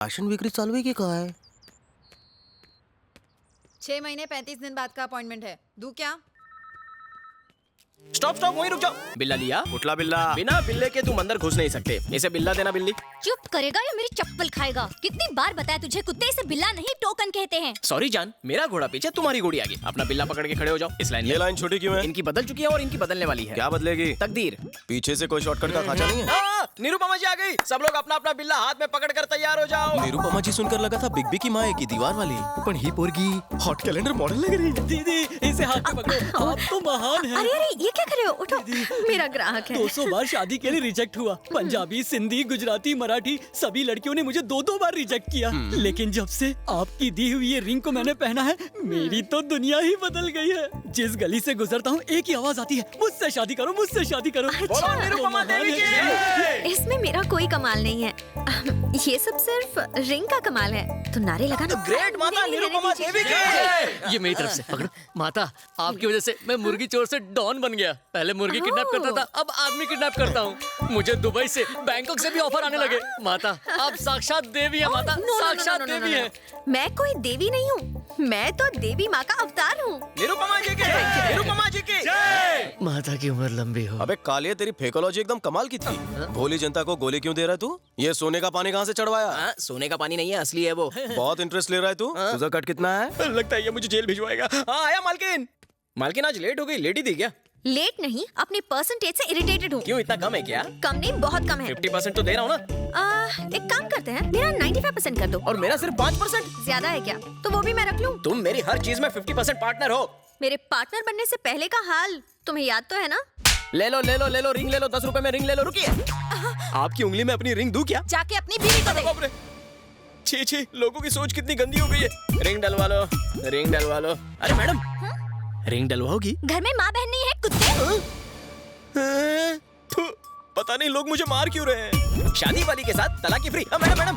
Ration विक्री चालू आहे की काय? 6 महीने 35 दिन बाद का अपॉइंटमेंट है, दूं क्या? स्टॉप स्टॉप, वहीं रुक जाओ। बिल्ला लिया? कुठला बिल्ला? बिना बिल्ले के तुम अंदर घुस नहीं सकते। इसे बिल्ला देना। बिल्ली चुप करेगा या मेरी चप्पल खाएगा? कितनी बार बताया तुझे, कुत्ते से बिल्ला नहीं टोकन कहते हैं। सॉरी जान, मेरा घोड़ा पीछे तुम्हारी घोड़ी आगे। अपना बिल्ला पकड़ के खड़े हो जाओ। इस लाइन ये लाइन छोटी क्यों है? इनकी बदल चुकी है और इनकी बदलने वाली है। क्या बदलेगी? तकदीर। पीछे से कोई शॉर्टकट का खाचा नहीं है? निरुपमा जी आ गई। सब लोग अपना अपना बिल्ला हाथ में पकड़ कर तैयार हो जाओ। निरुपमा जी सुनकर लगा था बिग बी की माँ है की दीवार वाली, पण ही पोरगी हॉट कैलेंडर मॉडल लग रही। दीदी इसे हाथ में पकड़ो, आप तो महान हैं। अरे अरे ये क्या कर रहे हो? उठो, मेरा ग्राहक है। 200 बार शादी के लिए रिजेक्ट हुआ। पंजाबी, सिंधी, गुजराती, मराठी सभी लड़कियों ने मुझे 2-2 बार रिजेक्ट किया। लेकिन जब से आपकी दी हुई ये रिंग को मैंने पहना है, मेरी तो दुनिया ही बदल गई है। जिस गली से गुजरता हूँ एक ही आवाज आती है, मुझसे शादी करो, मुझसे शादी करो। अच्छा, निरुपमा देवी की। इसमें मेरा कोई कमाल नहीं है, ये सब सिर्फ रिंग का कमाल है। तो नारे लगाना। ग्रेट माता निरुपमा देवी की। ये मेरी तरफ से पकड़ो। माता, आपकी वजह से मैं मुर्गी चोर से डॉन बन गया। पहले मुर्गी किडनैप करता था, अब आदमी किडनैप करता हूँ। मुझे दुबई से, बैंकॉक से भी ऑफर आने लगे। माता, आप साक्षात देवी है। माता, साक्षात देवी है। मैं कोई देवी नहीं हूँ, मैं तो देवी माँ का अवतार हूँ। निरुपमा जी की। निरुपमा जी की। माता की उम्र लंबी हो। अबे कालिया, तेरी फेकोलॉजी एकदम कमाल की थी। भोली जनता को गोली क्यों दे रहा है तू? ये सोने का पानी कहाँ से चढ़वाया? सोने का पानी नहीं है, असली है वो। बहुत इंटरेस्ट ले रहा है तू। तुझा कट कितना है? लगता है ये मुझे जेल भिजवाएगा। हाँ आया मालकिन। मालकिन आज लेट हो गई, लेट ही थी क्या? लेट नहीं, अपने परसेंटेज से इरिटेटेड हूँ। क्यों, इतना कम है क्या? कम नहीं, बहुत कम है। 50% तो दे रहा हूँ ना। एक काम करते हैं, मेरा 95% कर दो। और मेरा सिर्फ 5%। ज्यादा है क्या? तो वो भी मैं रख लूँ। तुम मेरी हर चीज में 50% पार्टनर हो। मेरे पार्टनर बनने से पहले का हाल तुम्हें याद तो है ना? ले लो ले लो ले लो, रिंग ले लो, 10 रुपए में रिंग ले लो। रुकिए, आपकी उंगली में अपनी रिंग दूं क्या? जाके अपनी बीवी को दे। बाप रे, छी छी, लोगों की सोच कितनी गंदी हो गई है। रिंग डलवा लो, रिंग डलवा लो। अरे मैडम, रिंग डलवाओगी? घर में माँ बहन नहीं है, कुत्ते। थू, पता नहीं लोग मुझे मार क्यों रहे हैं। शादी वाली के साथ तलाक फ्री। मैडम मैडम,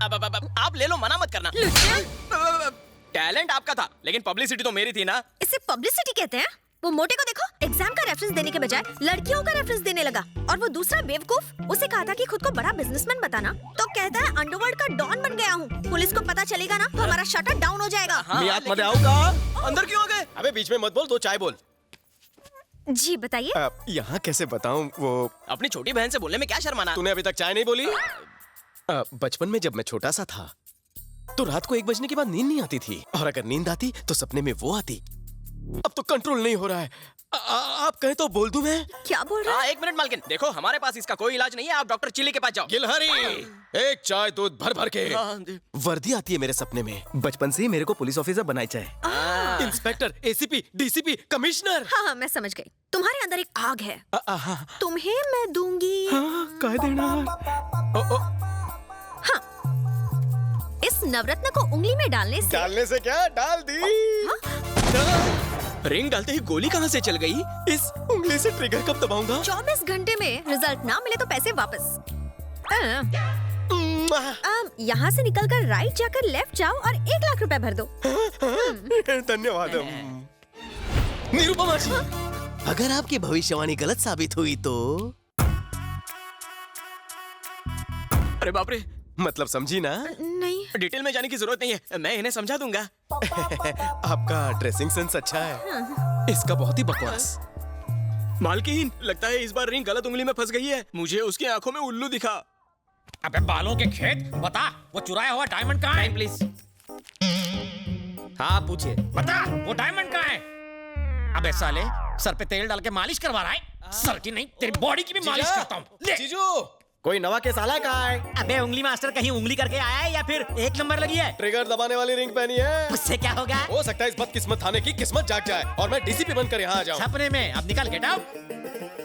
अब आप ले लो, मना मत करना। टैलेंट आपका था, लेकिन पब्लिसिटी तो मेरी थी ना। इसे पब्लिसिटी कहते हैं? वो मोटे को देखो, एग्जाम का रेफरेंस देने के बजाय लड़कियों का रेफरेंस देने लगा। और वो दूसरा बेवकूफ, उसे कहा था कि खुद को बड़ा बिजनेसमैन बताना, तो कहता है अंडरवर्ल्ड का डॉन बन गया हूँ। पुलिस को पता चलेगा ना तो हमारा शटर डाउन हो जाएगा। मियाद मत आओगा। अंदर क्यों आ गए? अबे बीच में मत बोल, दो चाय बोल। जी बताइए। यहाँ कैसे बताऊँ? वो अपनी छोटी बहन से बोलने में क्या शर्माना? तूने अभी तक चाय नहीं बोली? बचपन में जब मैं छोटा सा था तो रात को 1 बजने के बाद नींद नहीं आती थी, और अगर नींद आती तो सपने में वो आती। अब तो कंट्रोल नहीं हो रहा है। आप कहें तो बोल दूं मैं? क्या बोल रहा है? 1 मिनट मालकिन, देखो हमारे पास इसका कोई इलाज नहीं है, आप डॉक्टर चिल्ली के पास जाओ। गिलहरी, एक चाय दूध भर भर के। वर्दी आती है मेरे सपने में। बचपन से ही मेरे को पुलिस ऑफिसर बनाई चाहे। Inspector, ACP, DCP, commissioner. हाँ, मैं समझ गई। तुम्हारे अंदर एक आग है, तुम्हें मैं दूंगी। कह देना। इस नवरत्न को उंगली में डालने से क्या? डाल दी। रिंग डालते ही गोली कहाँ से चल गई? इस उंगली से ट्रिगर कब दबाऊंगा? 24 घंटे में रिजल्ट ना मिले तो पैसे वापस। यहाँ से निकलकर राइट जाकर लेफ्ट जाओ और 1 लाख रुपए भर दो। धन्यवाद। निरुपमा जी, अगर आपकी भविष्यवाणी गलत साबित हुई तो? अरे बाप रे, मतलब समझी ना? नहीं। डिटेल में जाने की जरूरत नहीं है, मैं इन्हें समझा दूंगा। आपका ड्रेसिंग सेंस अच्छा है, इसका बहुत ही बकवास। मालकिन, लगता है इस बार रिंग गलत उंगली में फंस गई है। मुझे उसकी आंखों में उल्लू दिखा। अबे बालों के खेत, बता वो चुराया हुआ डायमंड कहाँ है? प्लीज। हाँ पूछिए। बता वो डायमंड कहाँ है? अबे साले, सर पे तेल डाल के मालिश करवा रहा है? सर की नहीं, तेरी बॉडी की भी मालिश करता हूँ। ले। जीजू, कोई नवा केस आला का है? अबे उंगली मास्टर कहीं उंगली करके आया है या फिर 1 नंबर लगी है? ट्रिगर दबाने वाली रिंग पहनी है। उससे क्या होगा? हो सकता है इस बदकिस्मत थाने की किस्मत जाग जाए और मैं डीसीपी बनकर यहाँ आ जाऊँ। सपने में। अब निकल, गेट आउट।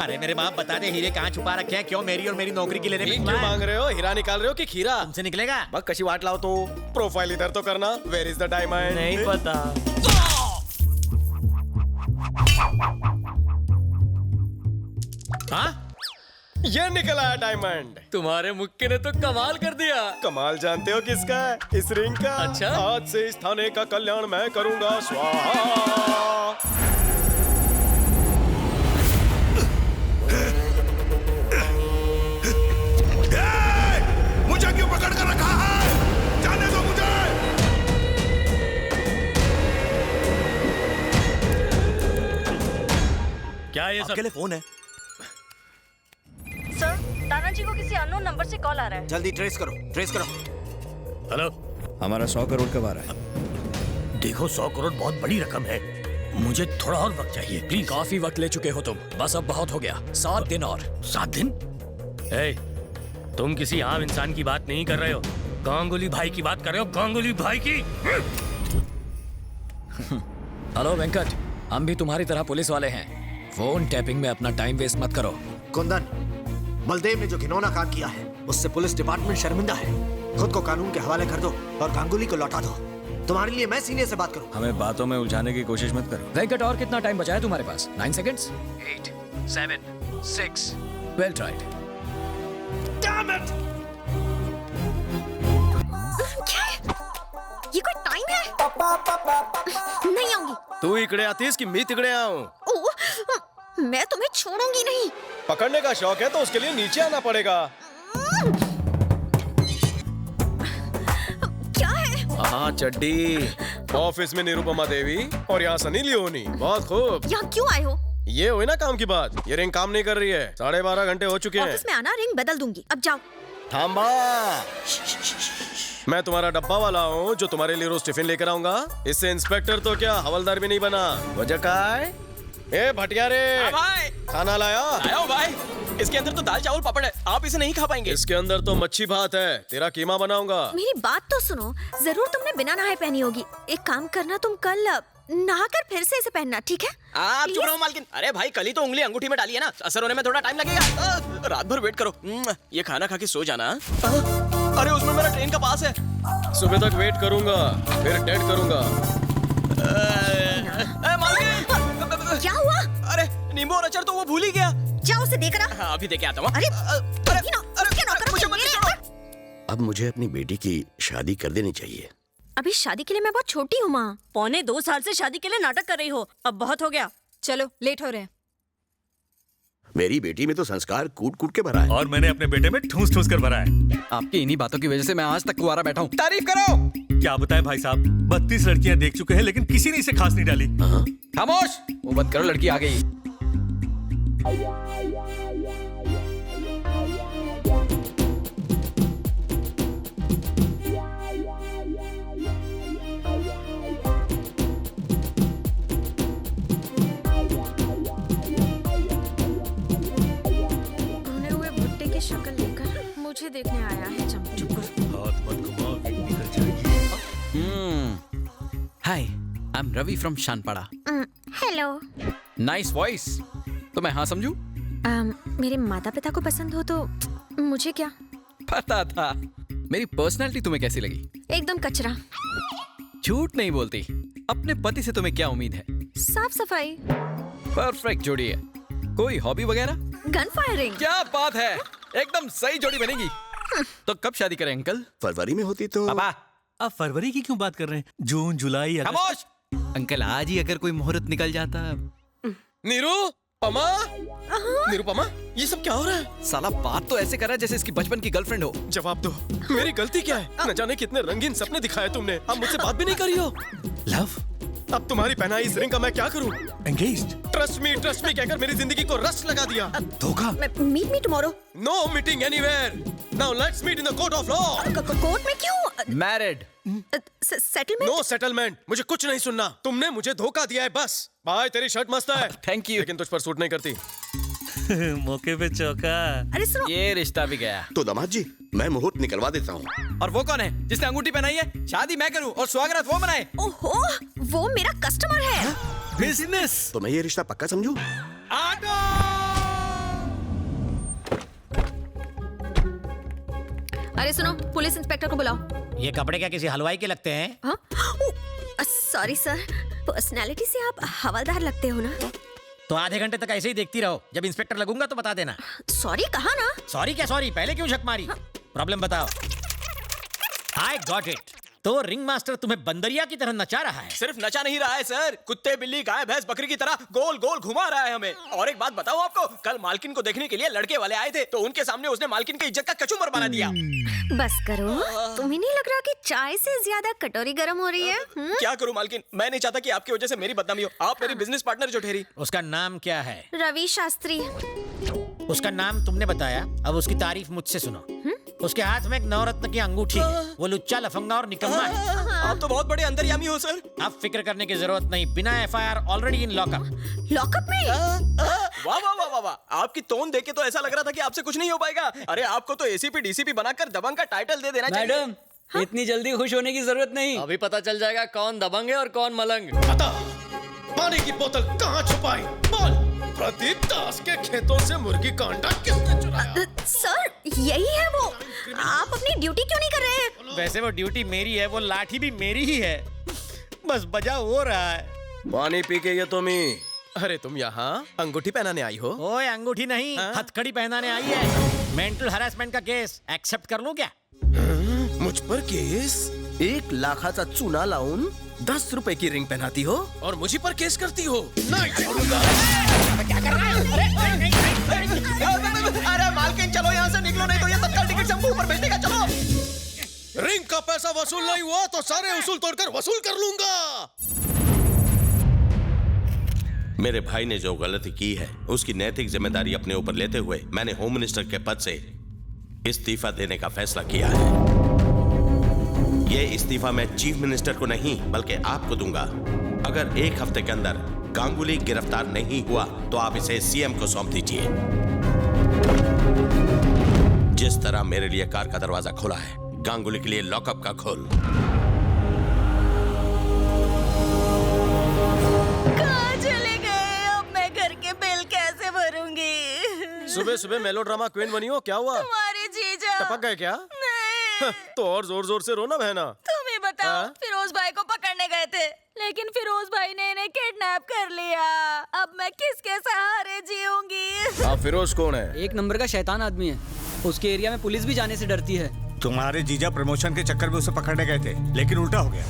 अरे मेरे बाप, बता दे हीरे कहाँ छुपा रखे हैं? क्यों मेरी और मेरी नौकरी की लेने में क्यों मांग रहे हो? हीरा निकाल रहे हो कि खीरा? तुमसे निकलेगा? बस कशी वाट लाओ तो। प्रोफाइल इधर तो करना। Where is the diamond? नहीं पता। हाँ, ये निकला है डायमंड। तुम्हारे मुक्के ने तो कमाल कर दिया। कमाल जानते हो किसका है? इस रिंग का। अच्छा? आज से इस थाने का कल्याण मैं करूंगा। स्वाहा। मुझे क्यों पकड़ कर रखा है? आपके लिए फोन है। सर, तानाजी को किसी अननोन नंबर से कॉल आ रहा है। जल्दी ट्रेस करो, ट्रेस करो। हेलो, हमारा 100 करोड़ कब आ रहा है? देखो 100 करोड़ बहुत बड़ी रकम है, मुझे थोड़ा और वक्त चाहिए प्लीज। काफी वक्त ले चुके हो तुम, बस अब बहुत हो गया, 7 दिन और। 7 दिन? ए, तुम किसी आम इंसान की बात नहीं कर रहे हो, गांगुली भाई की बात कर रहे हो, गांगुली भाई की। हेलो वेंकट, हम भी तुम्हारी तरह पुलिस वाले हैं, फोन टैपिंग में अपना टाइम वेस्ट मत करो। कुंदन, बलदेव ने जो घिनौना काम किया है उससे पुलिस डिपार्टमेंट शर्मिंदा है। खुद को कानून के हवाले कर दो और गांगुली को लौटा दो। तुम्हारे लिए मैं सीनियर से बात करूं। हमें बातों में उलझाने की कोशिश मत करो। वेंकट, और कितना टाइम बचा है तुम्हारे पास? 9 सेकंड्स। 8, 7, 6। Well tried. क्या है? ये कोई टाइम है? नहीं आऊंगी। तू इकड़े आतीस कि मैं तिकड़े आऊं? ओह, मैं तुम्हें छोड़ूंगी नहीं। पकड़ने का शौक है तो उसके लिए नीचे आना पड़ेगा। क्या है? हाँ, चड्डी। ऑफिस में निरुपमा देवी और यहाँ सनी लियोनी। बहुत खूब। यहाँ क्यों आए हो? ये हुई ना काम की बात। ये रिंग काम नहीं कर रही है, 12.5 घंटे हो चुके हैं। ऑफिस में आना, रिंग बदल दूंगी। अब जाओ। थांबा, मैं तुम्हारा डब्बा वाला हूँ जो तुम्हारे लिए रोज टिफिन लेकर आऊंगा। इससे इंस्पेक्टर तो क्या, हवलदार भी नहीं बना। वजह का है? ए भटिया रे, भाई खाना लाया? आया हूँ भाई। इसके अंदर तो दाल चावल पापड़ है, आप इसे नहीं खा पाएंगे। इसके अंदर तो मच्छी भात है, तेरा कीमा बनाऊंगा। मेरी बात तो सुनो, जरूर तुमने बिना नहाए पहनी होगी। एक काम करना, तुम कल नहाकर फिर से इसे पहनना, ठीक है? आप चुप रहो मालकिन। अरे भाई, कल ही तो उंगली अंगूठी में डाली है ना, असर होने में थोड़ा टाइम लगेगा। रात भर वेट करो। ये खाना खा के सो जाना। अरे उसमें मेरा ट्रेन का पास है। सुबह तक वेट करूंगा, फिर डेट करूंगा। क्या हुआ? अरे नींबू और अचार तो वो भूल ही गया। जाओ उसे देकर आ। हाँ, अभी देके आता हूँ। अरे, अब मुझे अपनी बेटी की शादी कर देनी चाहिए। अभी शादी के लिए मैं बहुत छोटी हूँ माँ। 1.25 साल से शादी के लिए नाटक कर रही हो, अब बहुत हो गया। चलो, लेट हो रहे हैं। मेरी बेटी में तो संस्कार कूट कूट के भरा है। और मैंने अपने बेटे में ठूस ठूस कर भरा है। आपकी इन्हीं बातों की वजह से मैं आज तक कुंवारा बैठा हूँ। तारीफ करो। क्या बताएं भाई साहब, 32 लड़कियां देख चुके हैं लेकिन किसी ने इसे खास नहीं डाली। खामोश, वो बंद करो, लड़की आ गई। भुने हुए भुट्टे की शक्ल लेकर मुझे देखने आया है चमचुकर। हाथ मत घुमाओ, बिगड़ी कर जाएगी। Hi, I am Ravi from Sanpada. Hello. Nice voice. तो मैं हाँ समझू? मेरे माता पिता को पसंद हो तो मुझे क्या? पता था। मेरी पर्सनालिटी तुम्हें कैसी लगी? एकदम कचरा। झूठ नहीं बोलती। अपने पति से तुम्हें क्या उम्मीद है? साफ सफाई। परफेक्ट जोड़ी है। कोई हॉबी वगैरह? Gun firing. क्या बात है, एकदम सही जोड़ी बनेगी। तो कब शादी करें अंकल? फरवरी में होती तो। पापा, आप फरवरी की क्यों बात कर रहे हैं? जून, जुलाई, अगस्त। खामोश। अंकल, आज ही अगर कोई मुहूर्त निकल जाता। निरुपमा, निरुपमा, ये सब क्या हो रहा है? साला बात तो ऐसे कर रहा है जैसे इसकी बचपन की गर्लफ्रेंड हो। जवाब दो, मेरी गलती क्या है? न जाने कितने रंगीन सपने दिखाए तुमने, अब मुझसे बात भी नहीं करी हो। लव, अब तुम्हारी पहनाई इस रिंग का मैं क्या करूं? एंगेज्ड। ट्रस्ट मी कहकर मेरी जिंदगी को रस लगा दिया। धोखा। Meet me tomorrow. No meeting anywhere. Now let's meet in the court of law. Court में क्यों? मैरिड। सेटलमेंट? नो सेटलमेंट, मुझे कुछ नहीं सुनना। तुमने मुझे धोखा दिया है बस। भाई तेरी शर्ट मस्त है। Thank you. लेकिन तुझ पर सूट नहीं करती। मौके पे चौका। अरे सुनो, ये रिश्ता भी गया। तो दामाद जी, मैं मुहूर्त निकलवा देता हूँ। और वो कौन है जिसने अंगूठी पहनाई है? शादी मैं करूं और स्वागत वो मनाए। ओहो, वो मेरा कस्टमर है। बिजनेस। तो मैं ये रिश्ता पक्का समझूं? अरे सुनो, पुलिस इंस्पेक्टर को बुलाओ। ये कपड़े क्या किसी हलवाई के लगते हैं? हाँ? सॉरी सर, पर्सनालिटी से आप हवलदार लगते हो ना? तो आधे घंटे तक ऐसे ही देखती रहो, जब इंस्पेक्टर लगूंगा तो बता देना। सॉरी कहा ना? सॉरी क्या सॉरी, पहले क्यों झक मारी? प्रॉब्लम बताओ। I got it. तो रिंग मास्टर तुम्हें बंदरिया की तरह नचा रहा है। सिर्फ नचा नहीं रहा है सर, कुत्ते बिल्ली गाय भैंस बकरी की तरह गोल गोल घुमा रहा है हमें। और एक बात बताऊं आपको, कल मालकिन को देखने के लिए लड़के वाले आए थे, तो उनके सामने उसने मालकिन की इज्जत का कचूमर बना दिया। बस करो, तुम्हें नहीं लग रहा कि चाय से ज्यादा कटोरी गर्म हो रही है? क्या करूं मालकिन, मैं नहीं चाहता कि आपकी वजह से मेरी बदनामी हो। आप मेरी बिजनेस पार्टनर जो ठहरी। उसका नाम क्या है? रवि शास्त्री। उसका नाम तुमने बताया, अब उसकी तारीफ मुझसे सुनो। उसके हाथ में एक नवरत्न की अंगूठी है। वो लुच्चा लफंगा और निकम्मा है। आप तो बहुत बड़े अंतर्यामी हो सर। आप फिक्र करने की जरूरत नहीं, बिना FIR already in lockup. Lockup में? वाह वाह वाह वाह वाह, आपकी टोन देख के तो ऐसा लग रहा था कि आपसे कुछ नहीं हो पाएगा। अरे आपको तो एसीपी डीसीपी बनाकर दबंग का टाइटल दे देना चाहिए। मैडम, इतनी जल्दी खुश होने की जरूरत नहीं। अभी पता चल जाएगा कौन दबंग है और कौन मलंग। बता, पानी की बोतल कहाँ छुपाई? बोल। प्रदीप दास के खेतों से मुर्गी का अंडा किसने चुराया? सर, यही है वो। आप अपनी ड्यूटी क्यों नहीं कर रहे हैं? वैसे वो ड्यूटी मेरी है, वो लाठी भी मेरी ही है, बस बजा हो रहा है। पानी पी के ये तुम ही। अरे तुम यहाँ अंगूठी पहनाने आई हो? ओए अंगूठी नहीं, हथकड़ी पहनाने आई है। मेंटल हरासमेंट का केस एक्सेप्ट कर लूं क्या? मुझ पर केस? 1 लाखाचा चुना लाऊन 10 रुपए की रिंग पहनाती हो और मुझी पर केस करती हो? नहीं छोड़ूंगा। क्या कर रहा है? अरे मालकिन चलो यहाँ से निकलो, नहीं तो ये तत्काल टिकट से हमको ऊपर भेज देगा। चलो। रिंग का पैसा वसूल नहीं हुआ तो सारे उसूल तोड़कर वसूल कर लूंगा। मेरे भाई ने जो गलती की है उसकी नैतिक जिम्मेदारी अपने ऊपर लेते हुए मैंने होम मिनिस्टर के पद से इस्तीफा देने का फैसला किया है। ये इस्तीफा मैं चीफ मिनिस्टर को नहीं बल्कि आपको दूंगा। अगर 1 हफ्ते के अंदर गांगुली गिरफ्तार नहीं हुआ तो आप इसे सीएम को सौंप दीजिए। जिस तरह मेरे लिए कार का दरवाजा खोला है, गांगुली के लिए लॉकअप का खोल। कहाँ चले गए? अब मैं घर के बिल कैसे भरूंगी? सुबह सुबह मेलोड्रामा क्वीन बनी हो, क्या हुआ? तुम्हारे जीजा टपक गए क्या? नहीं। तो और जोर जोर से रोना बहना। तुम ही बताओ। फिरोज भाई को पकड़ने गए थे, लेकिन फिरोज भाई ने इन्हें किडनैप कर लिया। अब मैं किसके सहारे जीऊंगी? आप फिरोज कौन है? एक नंबर का शैतान आदमी है। उसके एरिया में पुलिस भी जाने से डरती है। तुम्हारे जीजा प्रमोशन के चक्कर में उसे पकड़ने गए थे, लेकिन उल्टा हो गया।